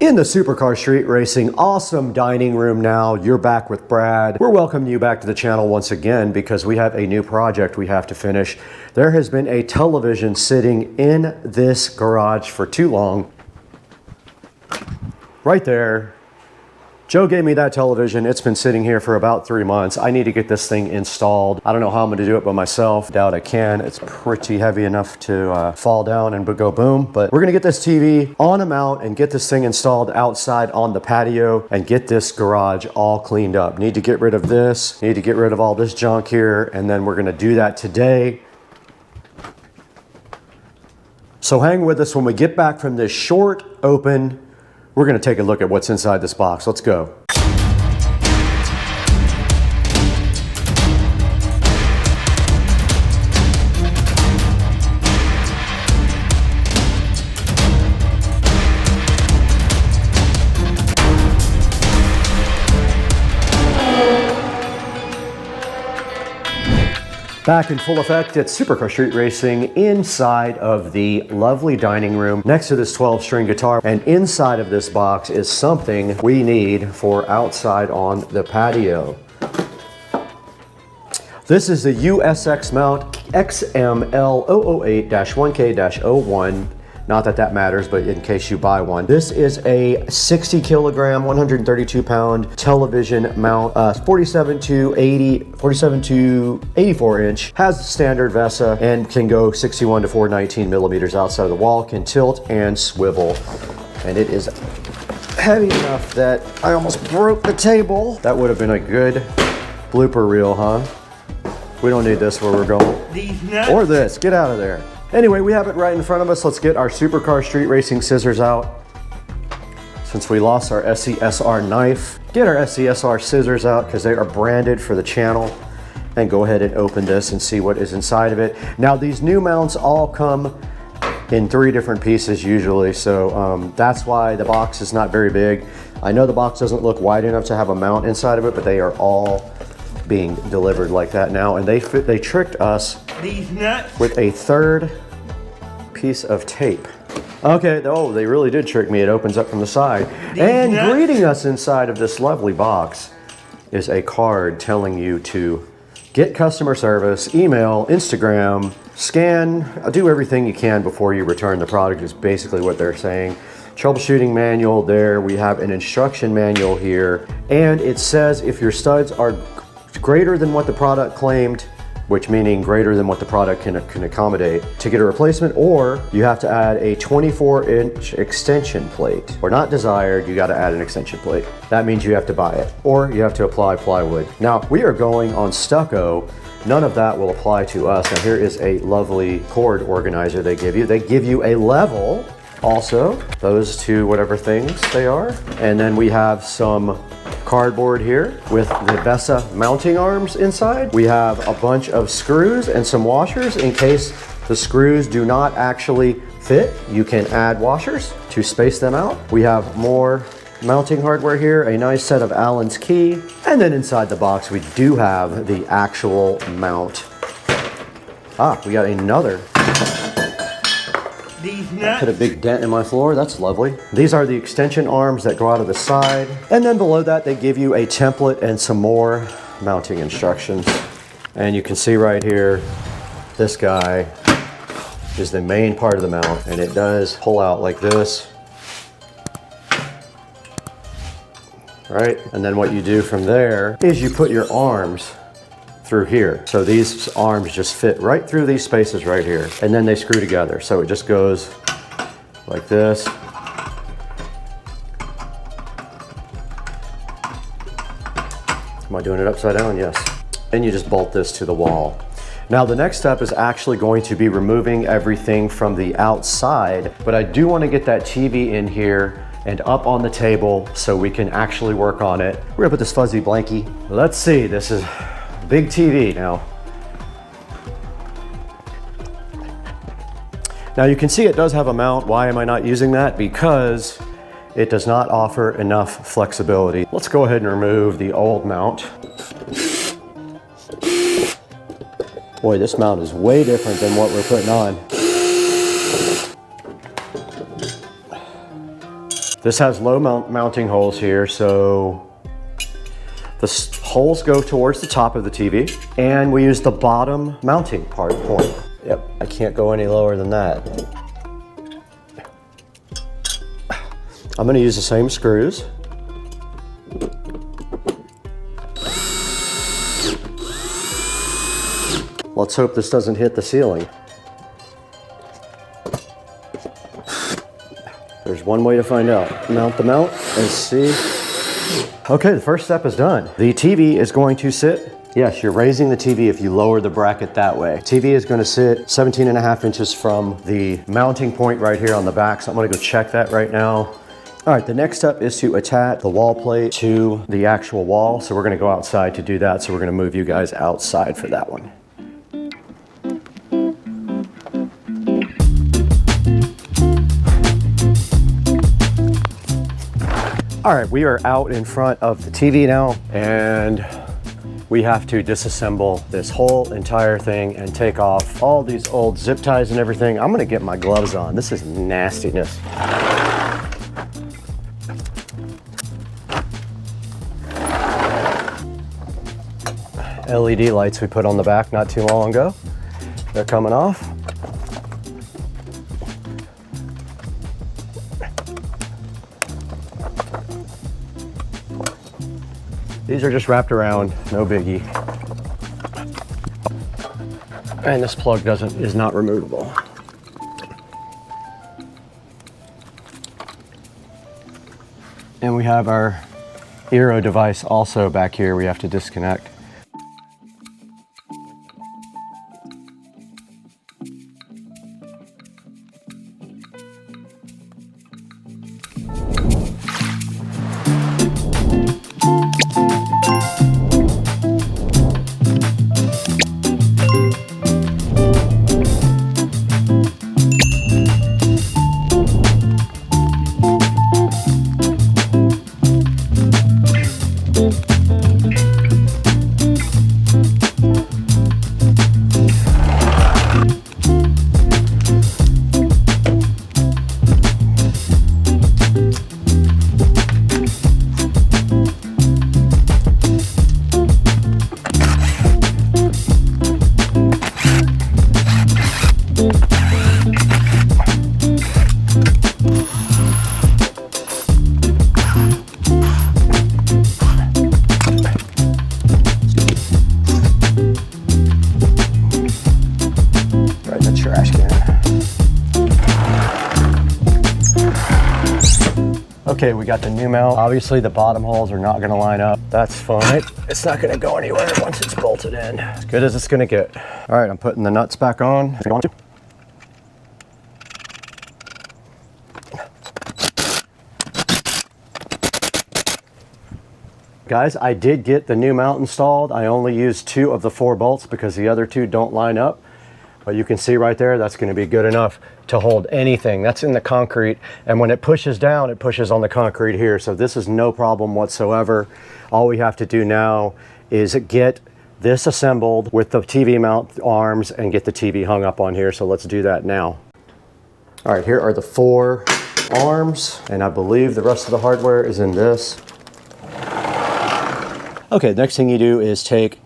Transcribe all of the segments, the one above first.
In the Supercar Street Racing awesome dining room now, you're back with Brad. We're welcoming you back to the channel once again because we have a new project we have to finish. There has been a television sitting in this garage for too long. Right there. Joe gave me that television. It's been sitting here for about 3 months. I need to get this thing installed. I don't know how I'm going to do it by myself. Doubt I can. It's pretty heavy enough to fall down and go boom. But we're going to get this TV on a mount and get this thing installed outside on the patio and get this garage all cleaned up. Need to get rid of this. Need to get rid of all this junk here. And then we're going to do that today. So hang with us when we get back from this short open. We're going to take a look at what's inside this box. Let's go. Back in full effect at Supercar Street Racing inside of the lovely dining room next to this 12-string guitar. And inside of this box is something we need for outside on the patio. This is the USX mount XML008-1K-01. Not that that matters, but in case you buy one. This is a 60 kilogram, 132 pound television mount, 47 to 84 inch, has standard VESA and can go 61 to 419 millimeters outside of the wall, can tilt and swivel. And it is heavy enough that I almost broke the table. That would have been a good blooper reel, huh? We don't need this where we're going. Or this, get out of there. Anyway, we have it right in front of us. Let's get our Supercar Street Racing scissors out. Since we lost our SCSR knife, get our SCSR scissors out because they are branded for the channel. And go ahead and open this and see what is inside of it. Now, these new mounts all come in 3 different pieces usually, so that's why the box is not very big. I know the box doesn't look wide enough to have a mount inside of it, but they are all being delivered like that now, and they tricked us with a 3rd piece of tape. Okay, oh, they really did trick me. It opens up from the side. And greeting us inside of this lovely box is a card telling you to get customer service, email, Instagram, scan, do everything you can before you return the product is basically what they're saying. Troubleshooting manual there. We have an instruction manual here, and it says if your studs are greater than what the product claimed, which meaning greater than what the product can accommodate, to get a replacement, or you have to add a 24-inch extension plate. Or not desired, you got to add an extension plate. That means you have to buy it, or you have to apply plywood. Now, we are going on stucco. None of that will apply to us. Now, here is a lovely cord organizer they give you. They give you a level also, those 2 whatever things they are. And then we have some cardboard here with the VESA mounting arms inside. We have a bunch of screws and some washers in case the screws do not actually fit. You can add washers to space them out. We have more mounting hardware here, a nice set of Allen's key, and then inside the box we do have the actual mount. We got another. Put a big dent in my floor. That's lovely. These are the extension arms that go out of the side. And then below that, they give you a template and some more mounting instructions. And you can see right here, this guy is the main part of the mount, and it does pull out like this. Right? And then what you do from there is you put your arms through here. So these arms just fit right through these spaces right here, and then they screw together. So it just goes like this. Am I doing it upside down? Yes. And you just bolt this to the wall. Now the next step is actually going to be removing everything from the outside, but I do want to get that TV in here and up on the table so we can actually work on it. We're gonna put this fuzzy blankie. Let's see, this is big TV now. Now you can see it does have a mount. Why am I not using that? Because it does not offer enough flexibility. Let's go ahead and remove the old mount. Boy, this mount is way different than what we're putting on. This has low mounting holes here, so the holes go towards the top of the TV, and we use the bottom mounting point. Yep, I can't go any lower than that. I'm gonna use the same screws. Let's hope this doesn't hit the ceiling. There's one way to find out. Mount the mount and see. Okay, the first step is done. The TV is going to sit, yes, you're raising the TV if you lower the bracket that way. TV is gonna sit 17.5 inches from the mounting point right here on the back, so I'm gonna go check that right now. All right, the next step is to attach the wall plate to the actual wall, so we're gonna go outside to do that, so we're gonna move you guys outside for that one. All right, we are out in front of the TV now, and we have to disassemble this whole entire thing and take off all these old zip ties and everything. I'm gonna get my gloves on. This is nastiness. LED lights we put on the back not too long ago. They're coming off. These are just wrapped around, no biggie. And this plug is not removable. And we have our Eero device also back here we have to disconnect. Okay, we got the new mount. Obviously the bottom holes are not gonna line up. That's fine. It's not gonna go anywhere once it's bolted in. As good as it's gonna get. All right, I'm putting the nuts back on. Guys, I did get the new mount installed. I only used 2 of the 4 bolts because the other 2 don't line up. But you can see right there, that's gonna be good enough to hold anything. That's in the concrete. And when it pushes down, it pushes on the concrete here. So this is no problem whatsoever. All we have to do now is get this assembled with the TV mount arms and get the TV hung up on here. So let's do that now. All right, here are the 4 arms. And I believe the rest of the hardware is in this. Okay, next thing you do is take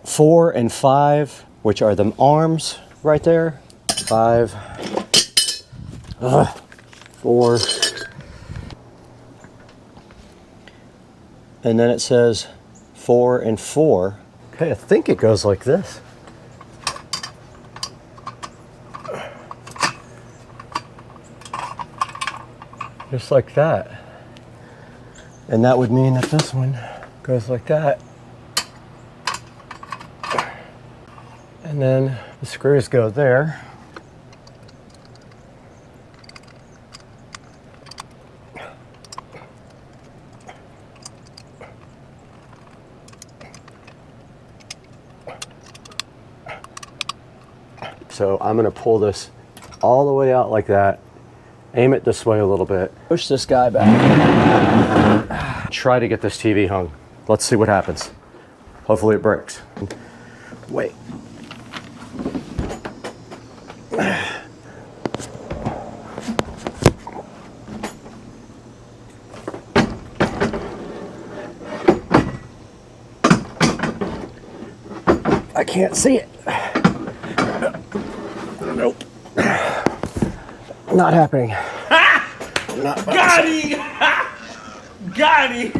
4 and 5, which are the arms right there. 5, 4, and then it says 4 and 4. Okay, I think it goes like this. Just like that. And that would mean that this one goes like that. And then the screws go there. So I'm gonna pull this all the way out like that, aim it this way a little bit, push this guy back, try to get this TV hung. Let's see what happens. Hopefully it breaks. Wait. I can't see it. Nope. Not happening. Not got him! Got him!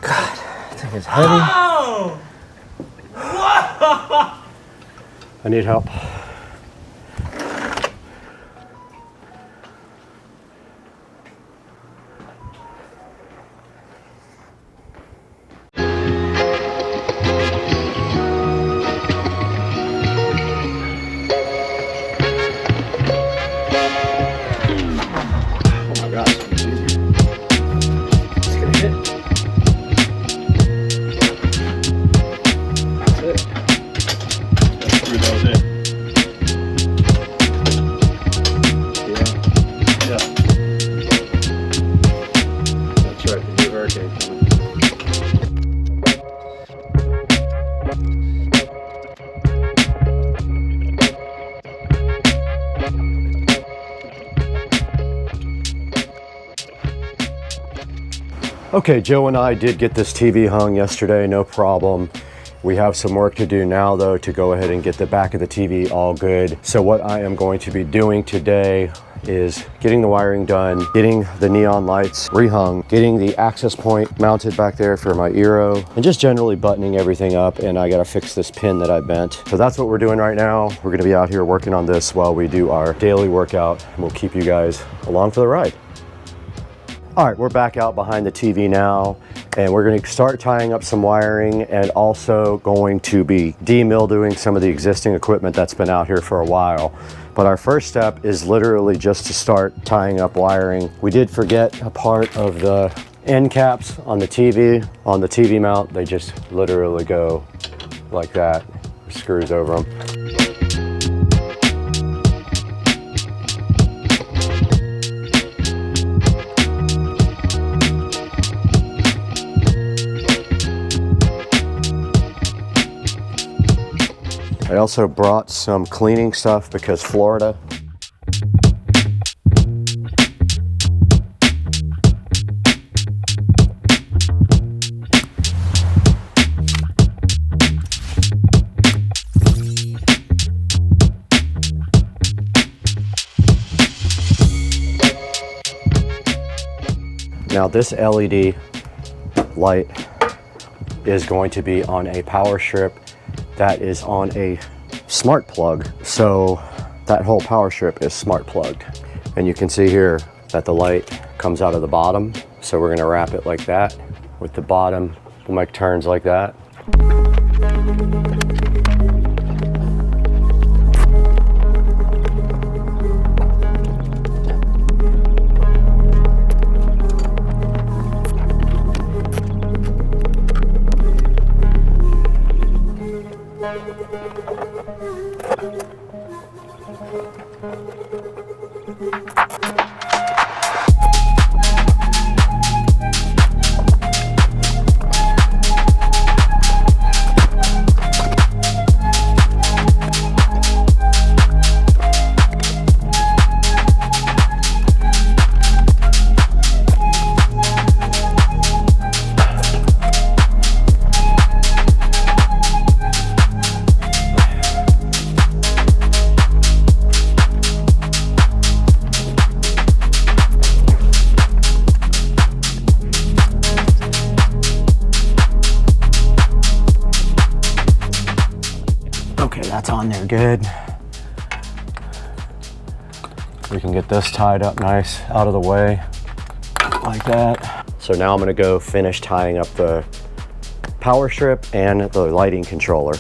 God, that thing is heavy. Oh! Whoa! I need help. Okay, Joe and I did get this TV hung yesterday, no problem. We have some work to do now though to go ahead and get the back of the TV all good. So what I am going to be doing today is getting the wiring done, getting the neon lights rehung, getting the access point mounted back there for my Eero, and just generally buttoning everything up. And I gotta fix this pin that I bent. So that's what we're doing right now. We're gonna be out here working on this while we do our daily workout. We'll keep you guys along for the ride. All right, we're back out behind the TV now, and we're going to start tying up some wiring and also going to be demildewing some of the existing equipment that's been out here for a while. But our first step is literally just to start tying up wiring. We did forget a part of the end caps on the TV mount. They just literally go like that, screws over them. I also brought some cleaning stuff because Florida. Now this LED light is going to be on a power strip that is on a smart plug. So that whole power strip is smart plugged. And you can see here that the light comes out of the bottom. So we're gonna wrap it like that. With the bottom, we'll make turns like that. That's on there good. We can get this tied up nice out of the way like that. So now I'm gonna go finish tying up the power strip and the lighting controller.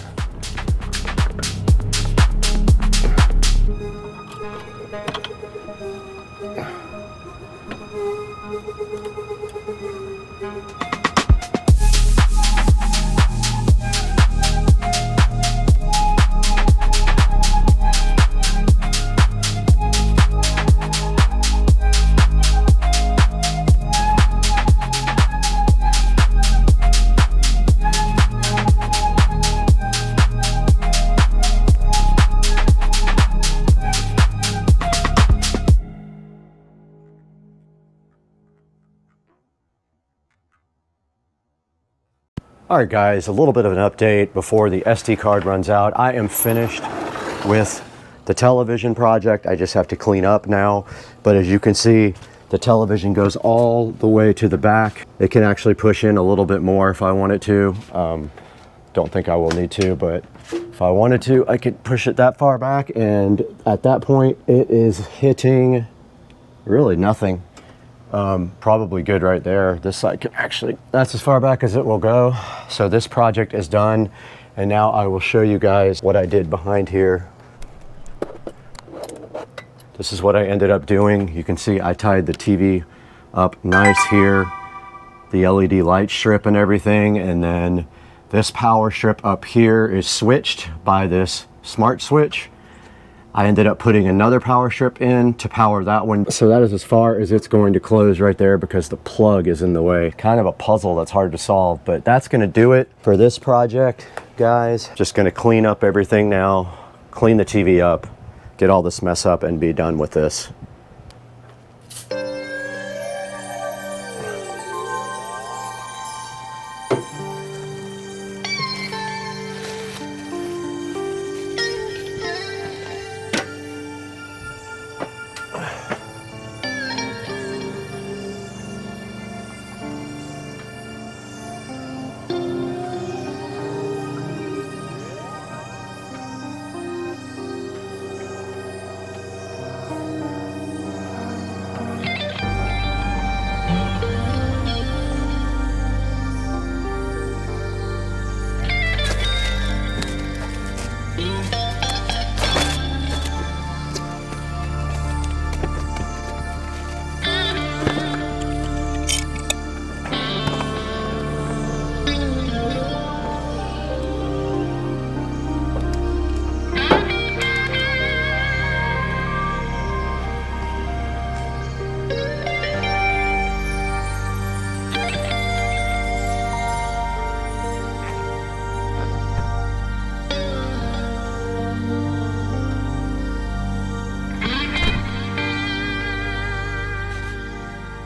All right, guys, a little bit of an update before the SD card runs out. I am finished with the television project. I just have to clean up now. But as you can see, the television goes all the way to the back. It can actually push in a little bit more if I wanted to. Don't think I will need to, but if I wanted to, I could push it that far back. And at that point, it is hitting really nothing. Probably good right there. This side can actually, that's as far back as it will go. So this project is done. And now I will show you guys what I did behind here. This is what I ended up doing. You can see I tied the TV up nice here, the LED light strip and everything. And then this power strip up here is switched by this smart switch. I ended up putting another power strip in to power that one. So that is as far as it's going to close right there because the plug is in the way. Kind of a puzzle that's hard to solve, but that's gonna do it for this project, guys. Just gonna clean up everything now, clean the TV up, get all this mess up and be done with this.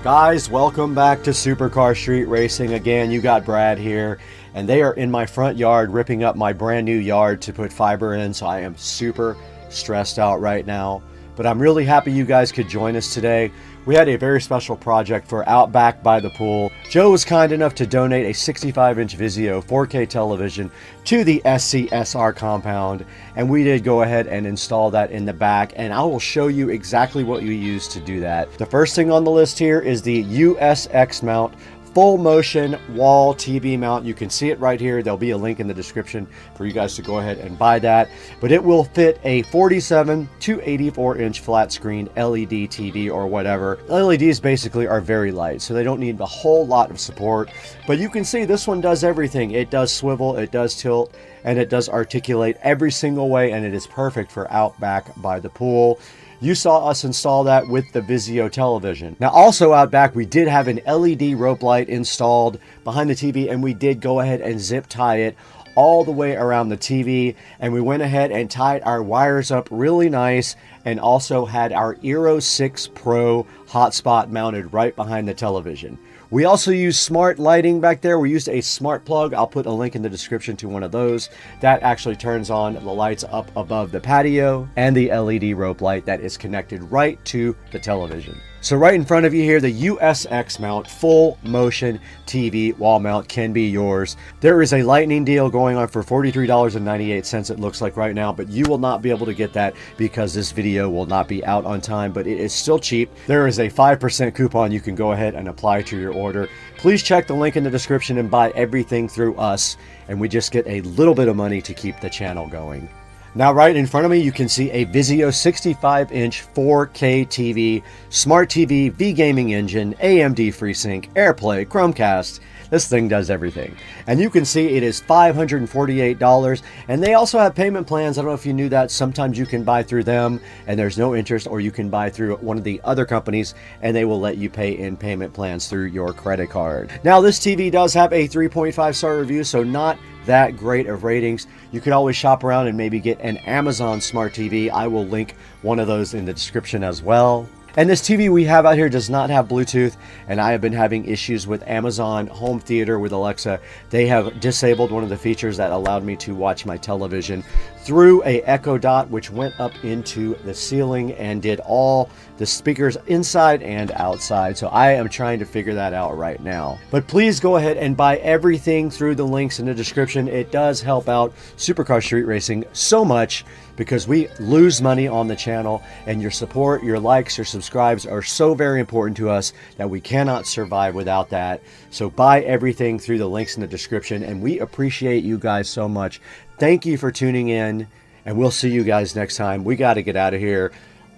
Guys, welcome back to Supercar Street Racing. Again, you got Brad here, and they are in my front yard ripping up my brand new yard to put fiber in, so I am super stressed out right now. But I'm really happy you guys could join us today. We had a very special project for out back by the pool. Joe was kind enough to donate a 65-inch Vizio 4K television to the SCSR compound, and we did go ahead and install that in the back, and I will show you exactly what you use to do that. The first thing on the list here is the USX mount full motion wall TV mount. You can see it right here. There'll be a link in the description for you guys to go ahead and buy that. But it will fit a 47 to 84 inch flat screen LED TV or whatever. LEDs basically are very light, so they don't need a whole lot of support. But you can see this one does everything. It does swivel, it does tilt, and it does articulate every single way, and it is perfect for out back by the pool. You saw us install that with the Vizio television. Now also out back, we did have an LED rope light installed behind the TV, and we did go ahead and zip tie it all the way around the TV, and we went ahead and tied our wires up really nice, and also had our Eero 6 Pro hotspot mounted right behind the television. We also used smart lighting back there. We used a smart plug. I'll put a link in the description to one of those. That actually turns on the lights up above the patio, and the LED rope light that is connected right to the television. So right in front of you here, the USX mount full motion TV wall mount can be yours. There is a lightning deal going on for $43.98 it looks like right now, but you will not be able to get that because this video will not be out on time, but it is still cheap. There is a 5% coupon you can go ahead and apply to your order. Please check the link in the description and buy everything through us, and we just get a little bit of money to keep the channel going. Now right in front of me, you can see a Vizio 65-inch 4K TV, Smart TV, V-Gaming engine, AMD FreeSync, AirPlay, Chromecast. This thing does everything. And you can see it is $548, and they also have payment plans. I don't know if you knew that. Sometimes you can buy through them and there's no interest, or you can buy through one of the other companies and they will let you pay in payment plans through your credit card. Now this TV does have a 3.5 star review, so not that great of ratings. You could always shop around and maybe get an Amazon Smart TV. I will link one of those in the description as well. And this TV we have out here does not have Bluetooth, and I have been having issues with Amazon Home Theater with Alexa. They have disabled one of the features that allowed me to watch my television through a Echo Dot, which went up into the ceiling and did all the speakers inside and outside. So I am trying to figure that out right now. But please go ahead and buy everything through the links in the description. It does help out Supercar Street Racing so much, because we lose money on the channel, and your support, your likes, your subscribes are so very important to us that we cannot survive without that. So buy everything through the links in the description, and we appreciate you guys so much. Thank you for tuning in, and we'll see you guys next time. We got to get out of here.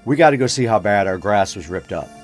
We got to go see how bad our grass was ripped up.